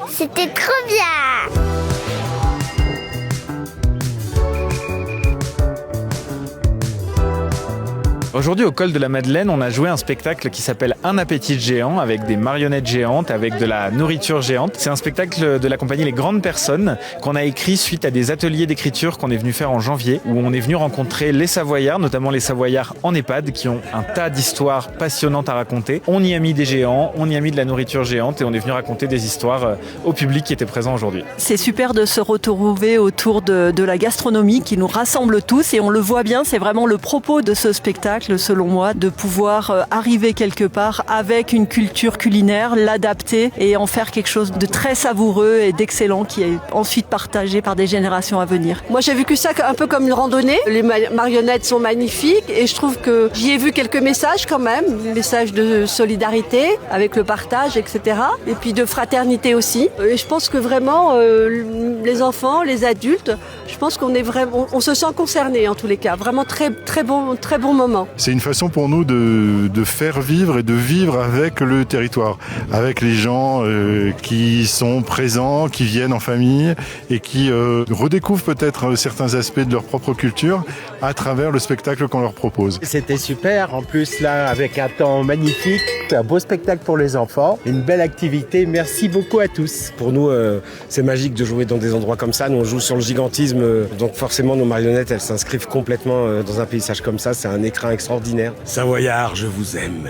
C'était trop bien. Aujourd'hui, au Col de la Madeleine, on a joué un spectacle qui s'appelle Un appétit de géant, avec des marionnettes géantes, avec de la nourriture géante. C'est un spectacle de la compagnie Les Grandes Personnes qu'on a écrit suite à des ateliers d'écriture qu'on est venu faire en janvier, où on est venu rencontrer les Savoyards, notamment les Savoyards en EHPAD, qui ont un tas d'histoires passionnantes à raconter. On y a mis des géants, on y a mis de la nourriture géante et on est venu raconter des histoires au public qui était présent aujourd'hui. C'est super de se retrouver autour de la gastronomie qui nous rassemble tous et on le voit bien, c'est vraiment le propos de ce spectacle selon moi, de pouvoir arriver quelque part avec une culture culinaire, l'adapter et en faire quelque chose de très savoureux et d'excellent qui est ensuite partagé par des générations à venir. Moi j'ai vécu ça un peu comme une randonnée, les marionnettes sont magnifiques et je trouve que j'y ai vu quelques messages quand même, des messages de solidarité avec le partage, etc. Et puis de fraternité aussi. Et je pense que vraiment les enfants, les adultes, je pense qu'on est vraiment, on se sent concerné en tous les cas, vraiment très bon moment. C'est une façon pour nous de faire vivre et de vivre avec le territoire, avec les gens qui sont présents, qui viennent en famille et qui redécouvrent peut-être certains aspects de leur propre culture à travers le spectacle qu'on leur propose. C'était super, en plus là avec un temps magnifique, un beau spectacle pour les enfants, une belle activité, merci beaucoup à tous. Pour nous c'est magique de jouer dans des endroits comme ça, nous on joue sur le gigantisme, donc forcément nos marionnettes elles s'inscrivent complètement dans un paysage comme ça, c'est un écrin extraordinaire. Savoyard, je vous aime.